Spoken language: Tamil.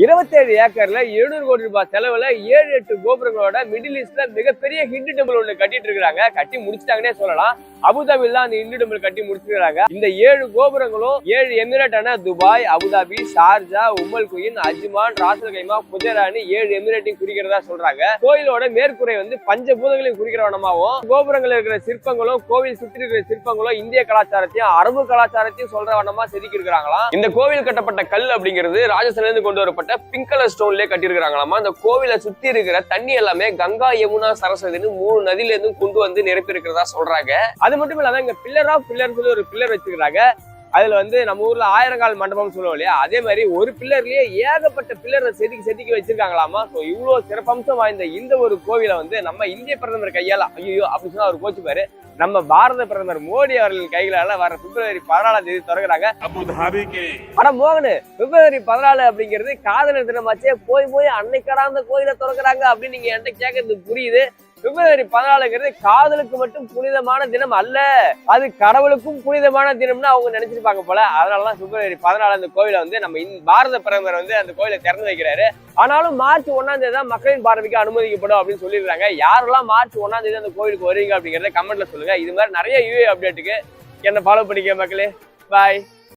27 ஏக்கர்ல 700 கோடி ரூபாய் செலவுல 7-8 கோபுரங்களோட மிடில் ஈஸ்ட்ல மிகப்பெரிய ஹிந்து டெம்பிள் ஒண்ணு கட்டிட்டு இருக்காங்க. கட்டி முடிச்சிட்டாங்கன்னே சொல்லலாம். அபுதாபில அந்த ஹிந்து டெம்பிள் கட்டி முடிச்சிருக்காங்க. இந்த 7 கோபுரங்களும் 7 எமிரேட்டான Dubai, Abu Dhabi, Sharjah, Umm al-Quwain, Ajman, Ras al-Khaimah, புஜேரானி 7 எமிரேட்டையும் குறிக்கிறதா சொல்றாங்க. கோயிலோட மேற்கூரை பஞ்சபூதங்களையும் குறிக்கிற வண்ணமாவும், கோபுரங்கள் இருக்கிற சிற்பங்களும் கோவில் சுற்றி இருக்கிற சிற்பங்களும் இந்திய கலாச்சாரத்தையும் அரபு கலாச்சாரத்தையும் சொல்ற வண்ணமா செதுக்கி இருக்கிறாங்களாம். இந்த கோவில் கட்டப்பட்ட கல் அப்படிங்கிறது ராஜஸ்தான்ல இருந்து கொண்டு வரப்பட்ட பிங்க் கலர் ஸ்டோன்லயே கட்டியிருக்காங்களாமா. அந்த கோவிலை சுத்தி இருக்கிற தண்ணி எல்லாமே கங்கா, யமுனா, சரஸ்வதினு 3 நதியில இருந்து கொண்டு வந்து நிரப்பி இருக்கிறதா சொல்றாங்க. அது மட்டும் இல்லாம இங்க பில்லர் ஆஃப் பில்லர் சொல்லி ஒரு பில்லர் வச்சிருக்காங்க. அதுல நம்ம ஊர்ல 1000 கால் மண்டபம் சொல்லுவோம் இல்லையா, அதே மாதிரி ஒரு பில்லர்லயே ஏகப்பட்ட பில்லரை செதுக்கி வச்சிருக்காங்களாமா. சோ இவ்வளவு சிறப்பம்சம் வாய்ந்த இந்த ஒரு கோவிலை நம்ம இந்திய பிரதமர் கையால ஐயோ அப்படின்னு சொன்னா அவர் கோச்சுப்பாரு. நம்ம பாரத பிரதமர் மோடி அவர்கள் கைகளால வர பிப்ரவரி 14ஆம் தேதி திறக்கிறாங்க. ஆனா மோகனு, பிப்ரவரி 14 அப்படிங்கிறது காதலர் தினமாச்சே, போய் அன்னைக்கடா அந்த கோயிலை திறக்கிறாங்க அப்படின்னு நீங்க என்கிட்ட கேட்கறது புரியுது. பிப்ரவரி 14ங்கிறது காதலுக்கு மட்டும் புனிதமான தினம் அல்ல, அது கடவுளுக்கும் புனிதமான தினம்னு அவங்க நினைச்சிருப்பாங்க போல. அதனாலதான் பிப்ரவரி 14 அந்த கோயிலை நம்ம பாரத பிரதமர் அந்த கோயிலை திறந்து வைக்கிறாரு. ஆனாலும் மார்ச் 1ஆம் தேதி தான் மக்களின் பார்வைக்கு அனுமதிக்கப்படும் அப்படின்னு சொல்லிடுறாங்க. யாரெல்லாம் மார்ச் 1ஆம் தேதி அந்த கோயிலுக்கு வருவீங்க அப்படிங்கறத கமெண்ட்ல சொல்லுங்க. இது மாதிரி நிறைய யூஏ அப்டேட்டுக்கு என்ன ஃபாலோ பண்ணிக்க மக்களே. பாய்.